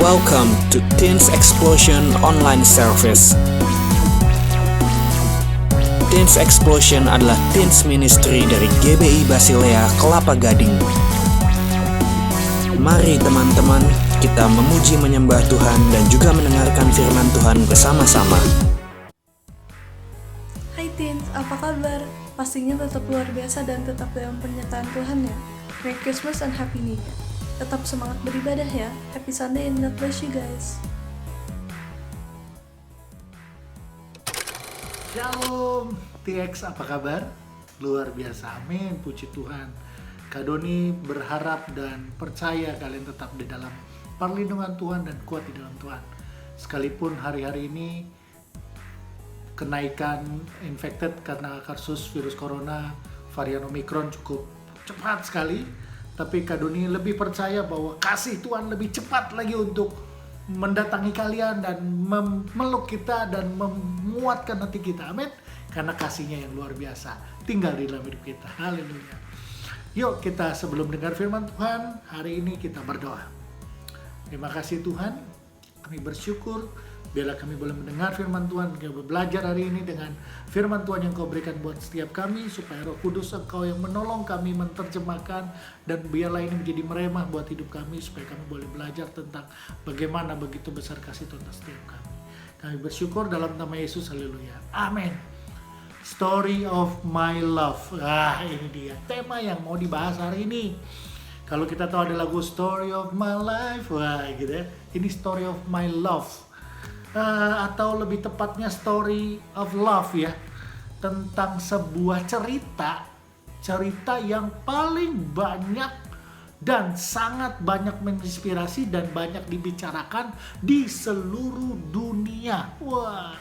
Welcome to Teens Explosion Online Service. Teens Explosion adalah teens ministry dari GBI Basilea Kelapa Gading. Mari teman-teman, kita memuji menyembah Tuhan dan juga mendengarkan firman Tuhan bersama-sama. Hai teens, apa kabar? Pastinya tetap luar biasa dan tetap dalam penyertaan Tuhan ya. Merry Christmas and Happy New Year. Tetap semangat beribadah ya. Happy Sunday and God bless you guys. Shalom, TX apa kabar? Luar biasa, amin, puji Tuhan. Kak Doni berharap dan percaya kalian tetap di dalam perlindungan Tuhan dan kuat di dalam Tuhan. Sekalipun hari-hari ini kenaikan infected karena kasus virus corona varian Omicron cukup cepat sekali, tapi Kak Doni lebih percaya bahwa kasih Tuhan lebih cepat lagi untuk mendatangi kalian dan memeluk kita dan menguatkan hati kita, amin. Karena kasihnya yang luar biasa tinggal di dalam hidup kita, haleluya. Yuk kita sebelum dengar firman Tuhan, hari ini kita berdoa. Terima kasih Tuhan, kami bersyukur biarlah kami boleh mendengar firman Tuhan, kami boleh belajar hari ini dengan firman Tuhan yang Kau berikan buat setiap kami, supaya Roh Kudus Engkau yang menolong kami menerjemahkan, dan biarlah ini menjadi meremah buat hidup kami, supaya kami boleh belajar tentang bagaimana begitu besar kasih Tuhan atas setiap kami. Kami bersyukur dalam nama Yesus, haleluya, amin. Story of my love, ini dia tema yang mau dibahas hari ini. Kalau kita tahu ada lagu Story of my life, gitu ya, ini Story of my love. Atau lebih tepatnya story of love ya, tentang sebuah cerita yang paling banyak dan sangat banyak menginspirasi dan banyak dibicarakan di seluruh dunia. Wah,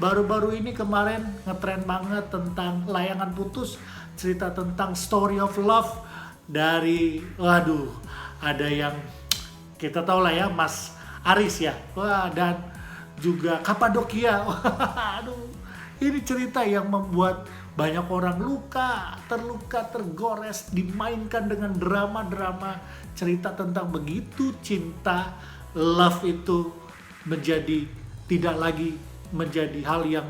baru-baru ini kemarin ngetren banget tentang Layangan Putus, cerita tentang story of love dari, ada yang kita tahu lah ya, Mas Aris ya, dan juga Kapadokia. Ini cerita yang membuat banyak orang terluka, tergores, dimainkan dengan drama-drama cerita tentang begitu cinta, love itu menjadi tidak lagi menjadi hal yang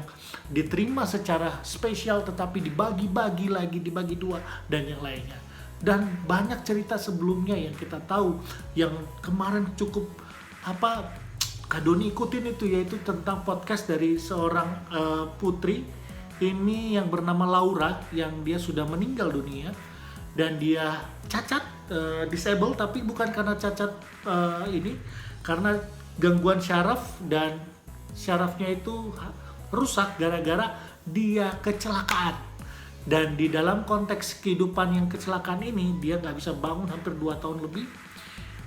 diterima secara spesial, tetapi dibagi-bagi lagi, dibagi dua, dan yang lainnya. Dan banyak cerita sebelumnya yang kita tahu, yang kemarin cukup Kak Doni ikutin itu, yaitu tentang podcast dari seorang putri ini yang bernama Laura, yang dia sudah meninggal dunia dan dia cacat, disable, tapi bukan karena cacat ini, karena gangguan syaraf, dan syarafnya itu rusak gara-gara dia kecelakaan. Dan di dalam konteks kehidupan yang kecelakaan ini, dia nggak bisa bangun hampir 2 tahun lebih,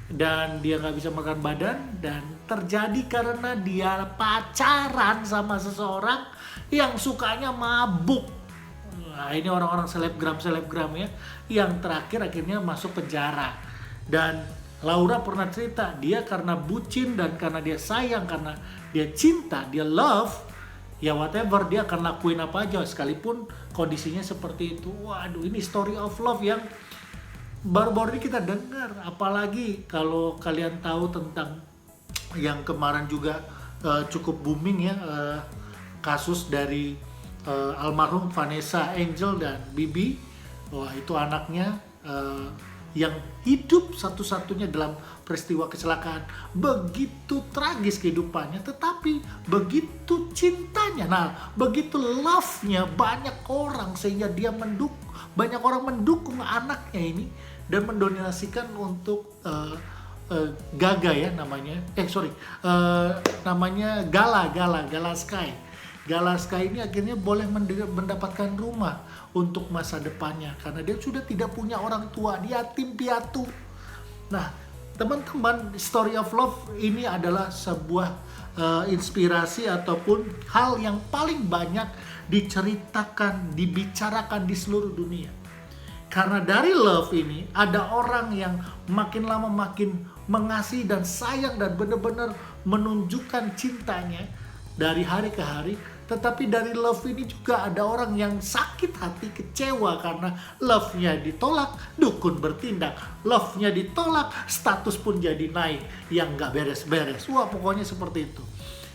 dan dia nggak bisa makan badan, dan terjadi karena dia pacaran sama seseorang yang sukanya mabuk. Nah, ini orang-orang selebgram ya, yang terakhir akhirnya masuk penjara. Dan Laura pernah cerita, dia karena bucin dan karena dia sayang, karena dia cinta, dia love, ya whatever, dia akan lakuin apa aja sekalipun kondisinya seperti itu. Waduh, ini story of love yang baru-baru ini kita dengar. Apalagi kalau kalian tahu tentang yang kemarin juga cukup booming ya, kasus dari almarhum Vanessa Angel dan Bibi. Wah, itu anaknya yang hidup satu-satunya dalam peristiwa kecelakaan. Begitu tragis kehidupannya, tetapi begitu cintanya, begitu love-nya banyak orang, sehingga dia banyak orang mendukung anaknya ini dan mendonasikan untuk Gaga ya namanya, namanya Gala Sky. Gala Sky ini akhirnya boleh mendapatkan rumah untuk masa depannya, karena dia sudah tidak punya orang tua, dia yatim piatu. Nah, teman-teman, story of love ini adalah sebuah inspirasi ataupun hal yang paling banyak diceritakan, dibicarakan di seluruh dunia. Karena dari love ini ada orang yang makin lama makin mengasihi dan sayang dan benar-benar menunjukkan cintanya dari hari ke hari, Tetapi dari love ini juga ada orang yang sakit hati, kecewa karena love-nya ditolak, dukun bertindak. Love-nya ditolak, status pun jadi naik, yang gak beres-beres. Wah, pokoknya seperti itu.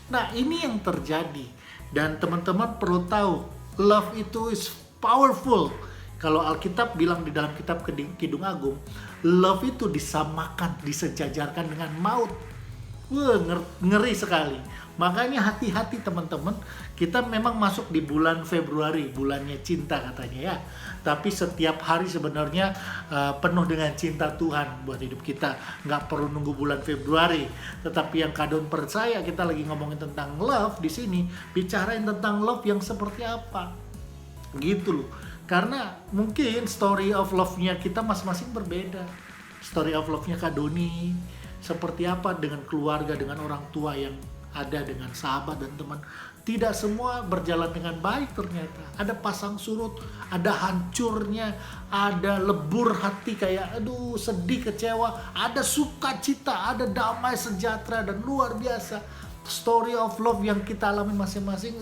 Nah, ini yang terjadi. Dan teman-teman perlu tahu, love itu is powerful. Kalau Alkitab bilang di dalam kitab Kidung Agung, love itu disamakan, disejajarkan dengan maut. Wah, ngeri sekali. Makanya hati-hati teman-teman, kita memang masuk di bulan Februari, bulannya cinta katanya ya. Tapi setiap hari sebenarnya penuh dengan cinta Tuhan buat hidup kita. Nggak perlu nunggu bulan Februari. Tetapi yang Kadon percaya, kita lagi ngomongin tentang love di sini, bicarain tentang love yang seperti apa. Gitu loh. Karena mungkin story of love-nya kita masing-masing berbeda. Story of love-nya Kadoni seperti apa dengan keluarga, dengan orang tua yang ada, dengan sahabat dan teman. Tidak semua berjalan dengan baik ternyata. Ada pasang surut, ada hancurnya, ada lebur hati kayak aduh sedih, kecewa, ada sukacita, ada damai sejahtera dan luar biasa. Story of love yang kita alami masing-masing.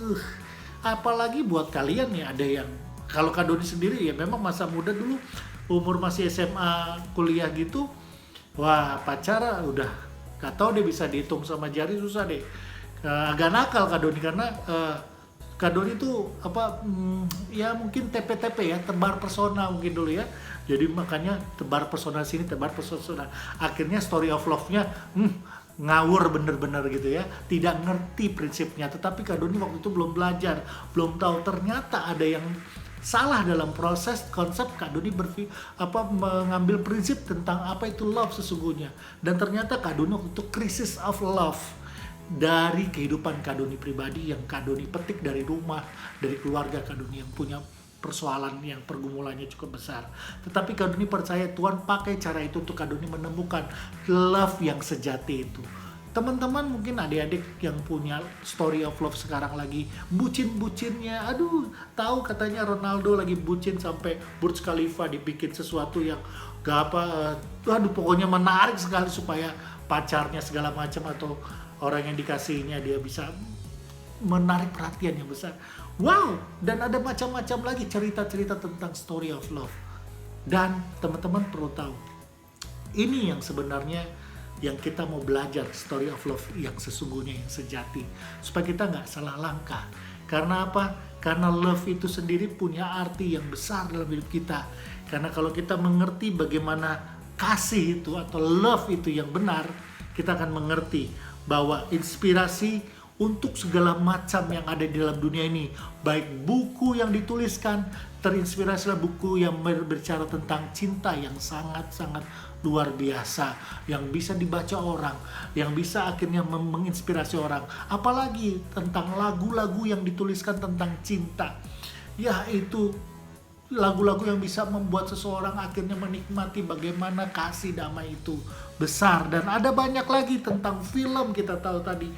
Apalagi buat kalian ya, ada yang kalau Kadoni sendiri ya memang masa muda dulu, umur masih SMA, kuliah gitu. Wah, pacaran udah gak tau deh, bisa dihitung sama jari susah deh. Agak nakal Kadoni karena Kadoni itu ya mungkin TP-TP ya, tebar persona mungkin dulu ya. Jadi makanya tebar persona sini, tebar persona. Akhirnya story of love-nya ngawur bener-bener gitu ya. Tidak ngerti prinsipnya. Tetapi Kadoni waktu itu belum belajar, belum tahu ternyata ada yang salah dalam proses konsep Kadoni mengambil prinsip tentang apa itu love sesungguhnya. Dan ternyata Kadoni waktu itu krisis of love dari kehidupan Kadoni pribadi yang Kadoni petik dari rumah, dari keluarga Kadoni yang punya persoalan yang pergumulannya cukup besar. Tetapi Kadoni percaya Tuhan pakai cara itu untuk Kadoni menemukan love yang sejati itu. Teman-teman mungkin adik-adik yang punya story of love sekarang lagi bucin-bucinnya, aduh tahu katanya Ronaldo lagi bucin sampai Burj Khalifa dibikin sesuatu yang aduh pokoknya menarik sekali supaya pacarnya segala macam atau orang yang dikasihinya dia bisa menarik perhatian yang besar. Wow, dan ada macam-macam lagi cerita-cerita tentang story of love. Dan teman-teman perlu tahu, ini yang sebenarnya yang kita mau belajar, story of love yang sesungguhnya, yang sejati, supaya kita nggak salah langkah. Karena apa? Karena love itu sendiri punya arti yang besar dalam hidup kita. Karena kalau kita mengerti bagaimana kasih itu atau love itu yang benar, kita akan mengerti bahwa inspirasi untuk segala macam yang ada di dalam dunia ini, baik buku yang dituliskan, terinspirasilah buku yang berbicara tentang cinta yang sangat-sangat luar biasa, yang bisa dibaca orang, yang bisa akhirnya menginspirasi orang. Apalagi tentang lagu-lagu yang dituliskan tentang cinta, yaitu lagu-lagu yang bisa membuat seseorang akhirnya menikmati bagaimana kasih damai itu besar. Dan ada banyak lagi tentang film, kita tahu tadi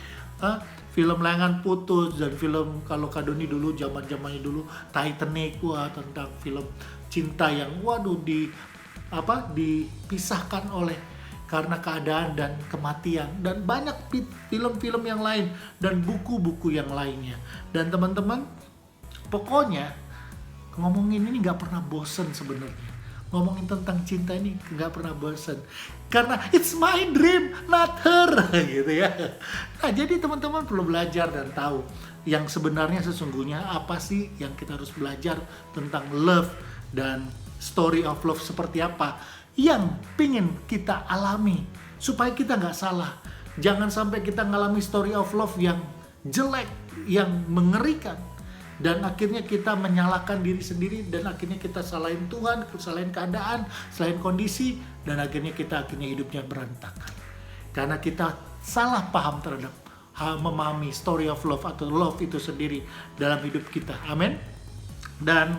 film Layangan Putus, dan film kalau Kadoni dulu zaman-zamannya dulu Titanic, tentang film cinta yang dipisahkan oleh karena keadaan dan kematian, dan banyak film-film yang lain dan buku-buku yang lainnya. Dan teman-teman, pokoknya ngomongin ini nggak pernah bosen sebenarnya. Ngomongin tentang cinta ini nggak pernah bosen. Karena it's my dream, not her, gitu ya. Nah, jadi teman-teman perlu belajar dan tahu yang sebenarnya sesungguhnya apa sih yang kita harus belajar tentang love dan story of love seperti apa yang pingin kita alami supaya kita nggak salah. Jangan sampai kita ngalami story of love yang jelek, yang mengerikan, dan akhirnya kita menyalahkan diri sendiri, dan akhirnya kita salahin Tuhan, salahin keadaan, salahin kondisi, dan akhirnya hidupnya berantakan karena kita salah paham terhadap memahami story of love atau love itu sendiri dalam hidup kita. Amin. Dan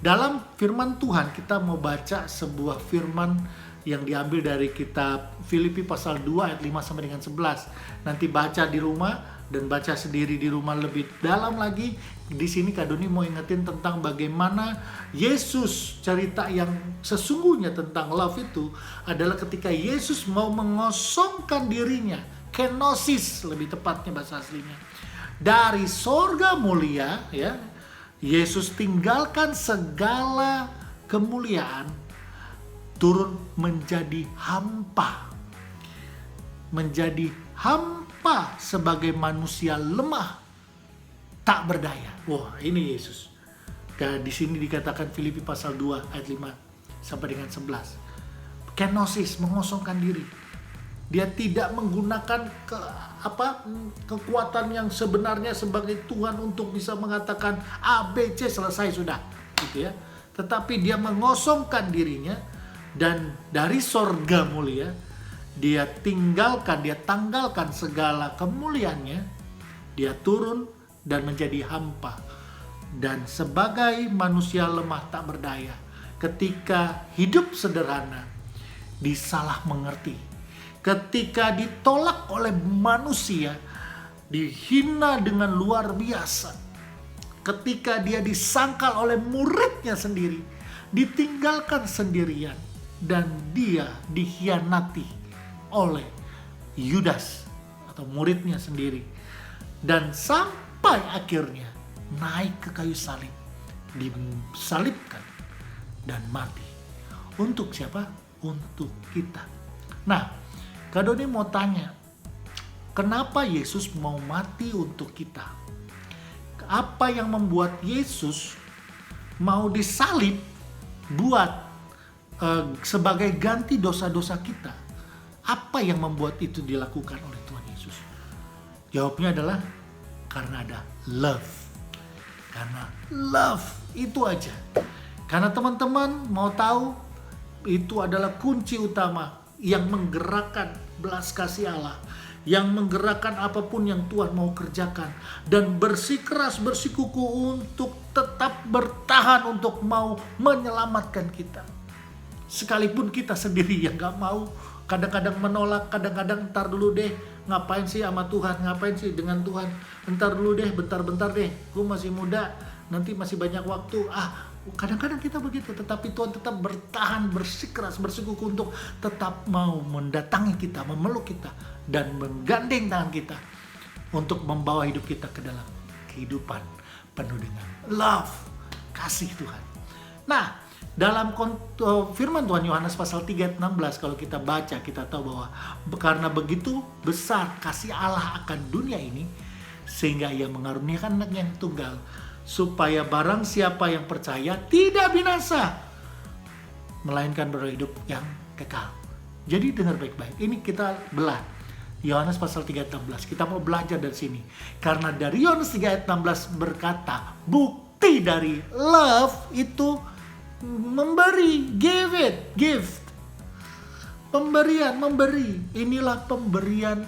dalam firman Tuhan kita mau baca sebuah firman yang diambil dari kitab Filipi pasal 2 ayat 5 sampai dengan 11. Nanti baca di rumah dan baca sendiri di rumah lebih dalam lagi. Di sini Kadoni mau ingetin tentang bagaimana Yesus, cerita yang sesungguhnya tentang love itu adalah ketika Yesus mau mengosongkan dirinya, kenosis lebih tepatnya bahasa aslinya. dari sorga mulia, ya, Yesus tinggalkan segala kemuliaan, turun menjadi hampa. Menjadi hampa sebagai manusia lemah, tak berdaya. Wah, ini Yesus. Dan di sini dikatakan Filipi pasal 2 ayat 5 sampai dengan 11. Kenosis, mengosongkan diri. Dia tidak menggunakan kekuatan yang sebenarnya sebagai Tuhan untuk bisa mengatakan A, B, C, selesai sudah, gitu ya. Tetapi dia mengosongkan dirinya, dan dari sorga mulia dia tanggalkan segala kemuliaannya, dia turun dan menjadi hampa. Dan sebagai manusia lemah tak berdaya, ketika hidup sederhana, disalah mengerti, ketika ditolak oleh manusia, dihina dengan luar biasa, ketika dia disangkal oleh muridnya sendiri, ditinggalkan sendirian, dan dia dikhianati oleh Yudas atau muridnya sendiri, dan sampai akhirnya naik ke kayu salib, disalibkan dan mati. Untuk siapa? Untuk kita. Nah, Kak Doni mau tanya, kenapa Yesus mau mati untuk kita? Apa yang membuat Yesus mau disalib buat sebagai ganti dosa-dosa kita? Apa yang membuat itu dilakukan oleh Tuhan Yesus? Jawabnya adalah karena ada love. Karena love, itu aja. Karena teman-teman mau tahu, itu adalah kunci utama yang menggerakkan belas kasih Allah, yang menggerakkan apapun yang Tuhan mau kerjakan, dan bersikeras bersikukuh untuk tetap bertahan untuk mau menyelamatkan kita. Sekalipun kita sendiri yang gak mau, kadang-kadang menolak, kadang-kadang ntar dulu deh, ngapain sih sama Tuhan, ngapain sih dengan Tuhan, ntar dulu deh, bentar-bentar deh, gue masih muda, nanti masih banyak waktu. Kadang-kadang kita begitu, tetapi Tuhan tetap bertahan, bersikeras, bersikukuh untuk tetap mau mendatangi kita, memeluk kita, dan menggandeng tangan kita untuk membawa hidup kita ke dalam kehidupan penuh dengan love, kasih Tuhan. Nah, dalam firman Tuhan Yohanes pasal 3 ayat 16, kalau kita baca, kita tahu bahwa karena begitu besar kasih Allah akan dunia ini, sehingga ia mengaruniakan anaknya yang tunggal, supaya barang siapa yang percaya tidak binasa, melainkan beroleh hidup yang kekal. Jadi dengar baik-baik, ini kita belah Yohanes pasal 3 ayat 16. Kita mau belajar dari sini, karena dari Yohanes 3 ayat 16 berkata, bukti dari love itu memberi, gift. Pemberian, memberi. Inilah pemberian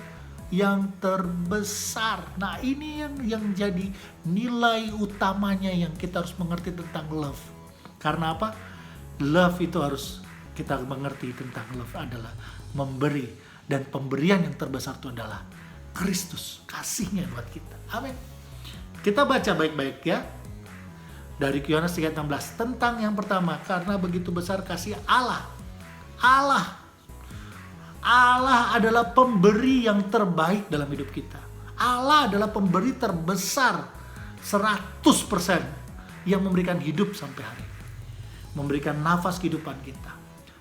yang terbesar. Nah, ini yang jadi nilai utamanya yang kita harus mengerti tentang love. Karena apa? Love itu harus kita mengerti tentang love adalah memberi. Dan pemberian yang terbesar itu adalah Kristus, kasihnya buat kita. Amin. Kita baca baik-baik ya. Dari Yohanes 3:16 tentang yang pertama, karena begitu besar kasih Allah. Allah adalah pemberi yang terbaik dalam hidup kita. Allah adalah pemberi terbesar 100% yang memberikan hidup sampai hari ini. Memberikan nafas kehidupan kita.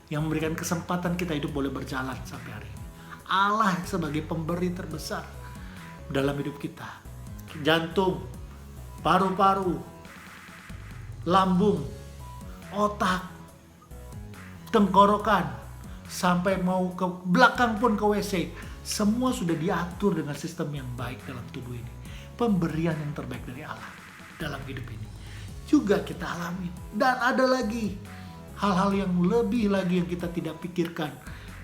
Yang memberikan kesempatan kita hidup boleh berjalan sampai hari ini. Allah sebagai pemberi terbesar dalam hidup kita. Jantung, paru-paru, lambung, otak, tenggorokan, sampai mau ke belakang pun ke WC, semua sudah diatur dengan sistem yang baik dalam tubuh ini. Pemberian yang terbaik dari Allah dalam hidup ini juga kita alami. Dan ada lagi hal-hal yang lebih lagi yang kita tidak pikirkan,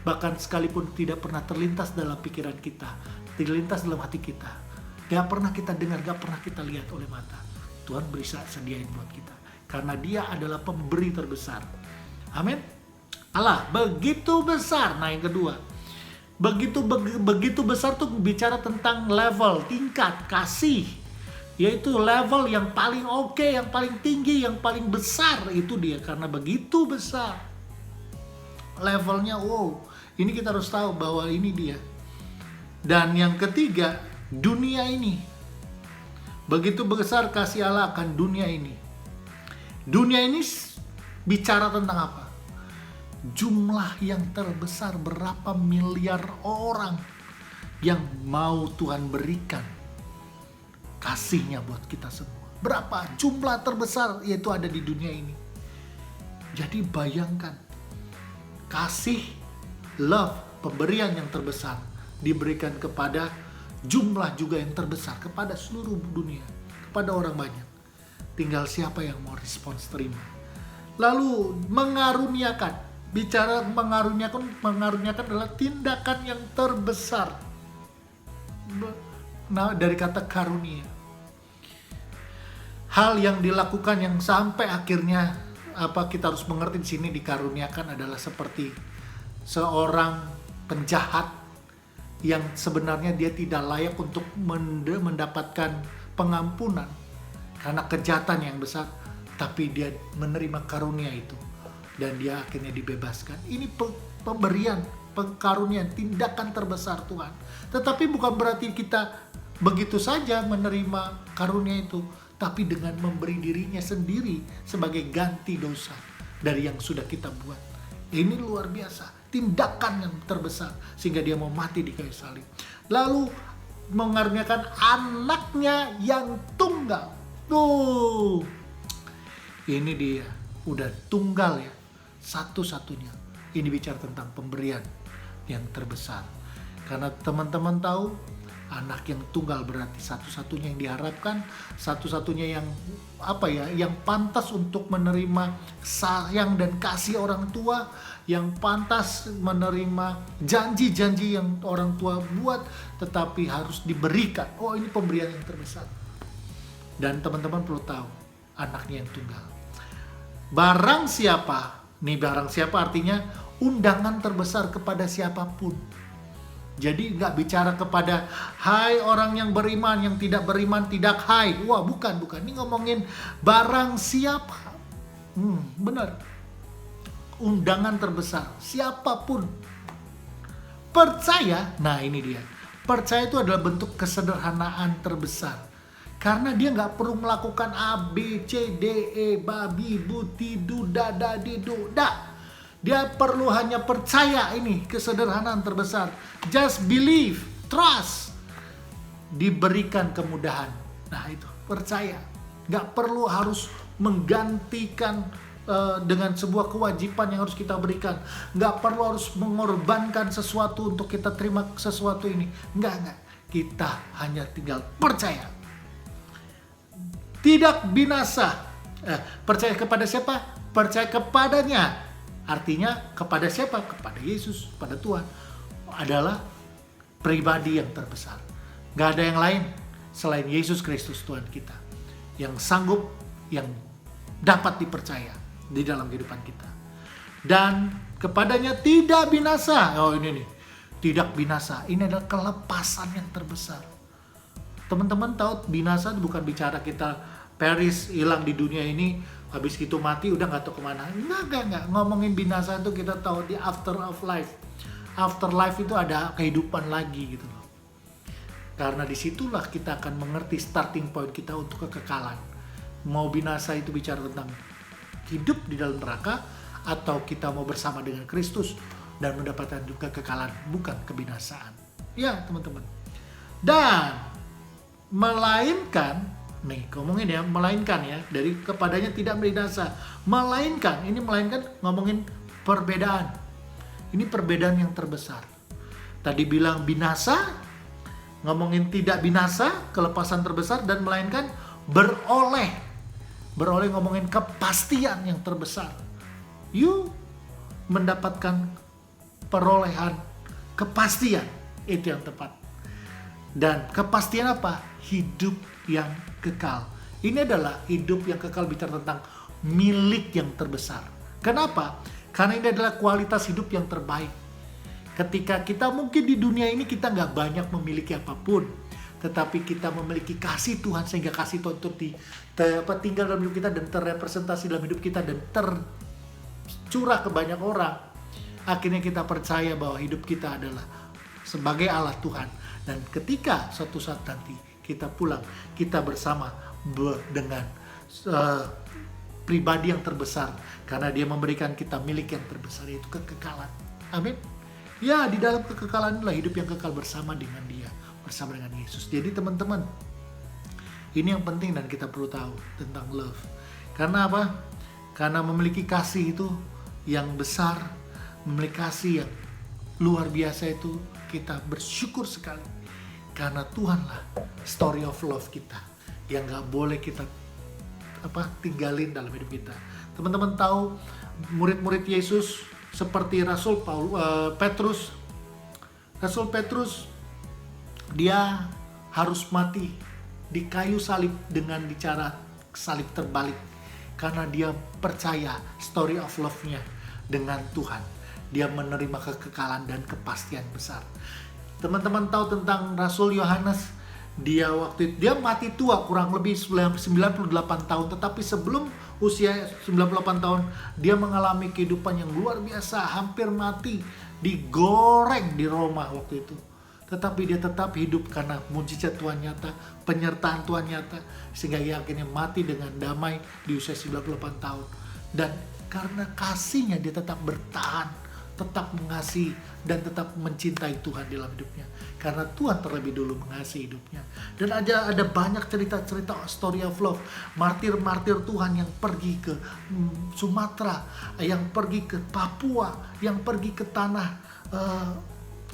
bahkan sekalipun tidak pernah terlintas dalam pikiran kita, terlintas dalam hati kita, gak pernah kita dengar, gak pernah kita lihat oleh mata. Tuhan bisa sediain buat kita, karena Dia adalah pemberi terbesar. Amin. Allah begitu besar. Nah, yang kedua, begitu besar tuh bicara tentang level, tingkat kasih, yaitu level yang paling oke, yang paling tinggi, yang paling besar. Itu Dia, karena begitu besar levelnya. Wow, ini kita harus tahu bahwa ini Dia. Dan yang ketiga, dunia ini Begitu besar kasih Allah akan dunia ini. Dunia ini bicara tentang apa? Jumlah yang terbesar, berapa miliar orang yang mau Tuhan berikan kasih-Nya buat kita semua. Berapa jumlah terbesar yaitu ada di dunia ini. Jadi bayangkan, kasih, love, pemberian yang terbesar diberikan kepada jumlah juga yang terbesar, kepada seluruh dunia, kepada orang banyak. Tinggal siapa yang mau respons terima. Lalu mengaruniakan, bicara mengaruniakan adalah tindakan yang terbesar. Nah, dari kata karunia, hal yang dilakukan yang sampai akhirnya kita harus mengerti di sini dikaruniakan adalah seperti seorang penjahat yang sebenarnya dia tidak layak untuk mendapatkan pengampunan karena kejahatan yang besar, tapi dia menerima karunia itu dan dia akhirnya dibebaskan. Ini pemberian, pengkarunian, tindakan terbesar Tuhan. Tetapi bukan berarti kita begitu saja menerima karunia itu, tapi dengan memberi dirinya sendiri sebagai ganti dosa dari yang sudah kita buat. Ini luar biasa, tindakan yang terbesar sehingga dia mau mati di kayu salib. Lalu mengaruniakan anaknya yang tunggal. Tuh, ini dia, udah tunggal ya, satu-satunya. Ini bicara tentang pemberian yang terbesar. Karena teman-teman tahu, anak yang tunggal berarti satu-satunya yang diharapkan, satu-satunya yang yang pantas untuk menerima sayang dan kasih orang tua, yang pantas menerima janji-janji yang orang tua buat, tetapi harus diberikan. Oh, ini pemberian yang terbesar. Dan teman-teman perlu tahu, anaknya yang tunggal. Barang siapa artinya undangan terbesar kepada siapapun. Jadi nggak bicara kepada hai orang yang beriman, yang tidak beriman tidak hai. Wah, bukan. Ini ngomongin barang siapa. Benar. Undangan terbesar, siapapun percaya. Nah, ini dia. Percaya itu adalah bentuk kesederhanaan terbesar. Karena dia nggak perlu melakukan A, B, C, D, E, babi, buti, du, da, di, du, da. Dia perlu hanya percaya, ini kesederhanaan terbesar. Just believe, trust. Diberikan kemudahan. Nah, itu percaya. Nggak perlu harus menggantikan dengan sebuah kewajiban yang harus kita berikan. Nggak perlu harus mengorbankan sesuatu untuk kita terima sesuatu ini. Nggak. Kita hanya tinggal percaya. Tidak binasa. Percaya kepada siapa? Percaya kepadanya. Artinya kepada siapa? Kepada Yesus, kepada Tuhan. Adalah pribadi yang terbesar. Gak ada yang lain selain Yesus Kristus Tuhan kita. Yang sanggup, yang dapat dipercaya di dalam kehidupan kita. Dan kepadanya tidak binasa. Oh, ini nih. Tidak binasa. Ini adalah kelepasan yang terbesar. Teman-teman tahu binasa bukan bicara kita peris, hilang di dunia ini, habis gitu mati udah gak tahu kemana. Enggak. Ngomongin binasa itu kita tahu di after of life. After life itu ada kehidupan lagi gitu loh. Karena disitulah kita akan mengerti starting point kita untuk kekekalan. Mau binasa itu bicara tentang hidup di dalam neraka, atau kita mau bersama dengan Kristus dan mendapatkan juga kekekalan, bukan kebinasaan. Ya teman-teman. Dan melainkan dari kepadanya tidak binasa. Melainkan ngomongin perbedaan. Ini perbedaan yang terbesar. Tadi bilang binasa, ngomongin tidak binasa, kelepasan terbesar, dan melainkan beroleh ngomongin kepastian yang terbesar. You mendapatkan perolehan kepastian, itu yang tepat. Dan kepastian apa? Hidup yang kekal. Ini adalah hidup yang kekal, bicara tentang milik yang terbesar. Kenapa? Karena ini adalah kualitas hidup yang terbaik. Ketika kita mungkin di dunia ini kita nggak banyak memiliki apapun, tetapi kita memiliki kasih Tuhan, sehingga kasih Tuhan itu tinggal dalam hidup kita dan terrepresentasi dalam hidup kita dan tercurah ke banyak orang. Akhirnya kita percaya bahwa hidup kita adalah sebagai Allah Tuhan. Dan ketika suatu saat nanti kita pulang, kita bersama dengan pribadi yang terbesar, karena dia memberikan kita milik yang terbesar, yaitu kekekalan. Amin. Ya, di dalam kekekalan inilah hidup yang kekal bersama dengan dia, bersama dengan Yesus. Jadi teman-teman, ini yang penting dan kita perlu tahu tentang love. Karena apa? Karena memiliki kasih itu yang besar, memiliki kasih yang luar biasa itu, kita bersyukur sekali. Karena Tuhanlah story of love kita yang gak boleh kita tinggalin dalam hidup kita. Teman-teman tahu murid-murid Yesus seperti Rasul Petrus. Rasul Petrus dia harus mati di kayu salib dengan cara salib terbalik karena dia percaya story of love-nya dengan Tuhan. Dia menerima kekekalan dan kepastian besar. Teman-teman tahu tentang Rasul Yohanes, dia mati tua kurang lebih 98 tahun, tetapi sebelum usia 98 tahun dia mengalami kehidupan yang luar biasa, hampir mati, digoreng di Roma waktu itu. Tetapi dia tetap hidup karena mujizat Tuhan nyata, penyertaan Tuhan nyata, sehingga ia akhirnya mati dengan damai di usia 98 tahun. Dan karena kasihnya dia tetap bertahan, tetap mengasihi dan tetap mencintai Tuhan dalam hidupnya. Karena Tuhan terlebih dulu mengasihi hidupnya. Dan ada banyak cerita-cerita story of love. Martir-martir Tuhan yang pergi ke Sumatera, yang pergi ke Papua, yang pergi ke tanah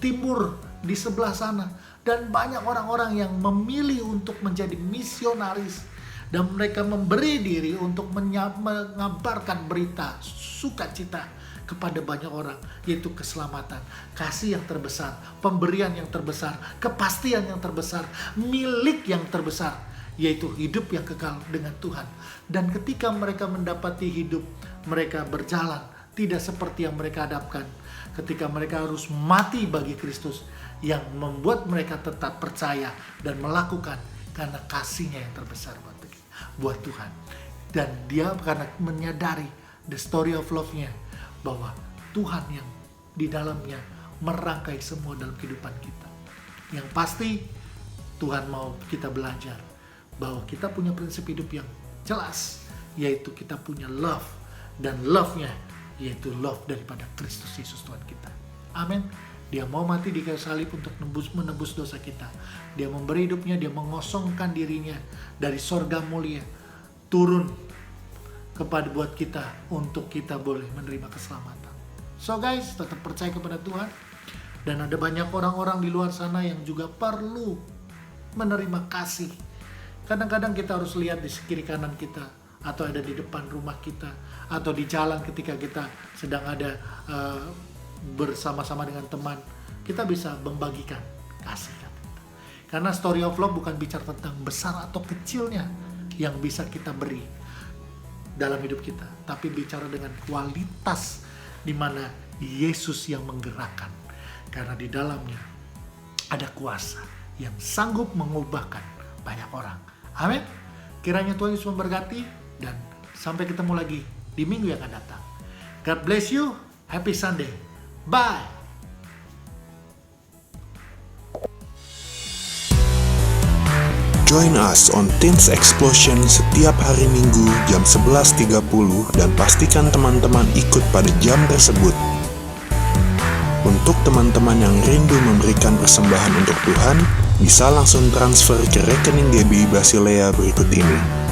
timur di sebelah sana. Dan banyak orang-orang yang memilih untuk menjadi misionaris. Dan mereka memberi diri untuk mengabarkan berita sukacita kepada banyak orang, yaitu keselamatan, kasih yang terbesar, pemberian yang terbesar, kepastian yang terbesar, milik yang terbesar, yaitu hidup yang kekal dengan Tuhan. Dan ketika mereka mendapati hidup, mereka berjalan tidak seperti yang mereka hadapkan. Ketika mereka harus mati bagi Kristus, yang membuat mereka tetap percaya dan melakukan karena kasihnya yang terbesar buat Tuhan. Dan dia karena menyadari the story of love-nya, bahwa Tuhan yang di dalamnya merangkai semua dalam kehidupan kita. Yang pasti Tuhan mau kita belajar bahwa kita punya prinsip hidup yang jelas, yaitu kita punya love, dan love-nya yaitu love daripada Kristus Yesus Tuhan kita. Amin. Dia mau mati di kayu salib untuk menebus dosa kita. Dia memberi hidupnya, dia mengosongkan dirinya dari sorga mulia turun kepada buat kita untuk kita boleh menerima keselamatan. So guys, tetap percaya kepada Tuhan. Dan ada banyak orang-orang di luar sana yang juga perlu menerima kasih. Kadang-kadang kita harus lihat di kiri kanan kita, atau ada di depan rumah kita, atau di jalan ketika kita sedang ada bersama-sama dengan teman. Kita bisa membagikan kasih. Karena story of love bukan bicara tentang besar atau kecilnya yang bisa kita beri dalam hidup kita, tapi bicara dengan kualitas di mana Yesus yang menggerakkan, karena di dalamnya ada kuasa yang sanggup mengubahkan banyak orang. Amin. Kiranya Tuhan Yesus memberkati, dan sampai ketemu lagi di minggu yang akan datang. God bless you. Happy Sunday. Bye. Join us on Teens Explosion setiap hari Minggu jam 11.30 dan pastikan teman-teman ikut pada jam tersebut. Untuk teman-teman yang rindu memberikan persembahan untuk Tuhan, bisa langsung transfer ke rekening GBI Basilea berikut ini.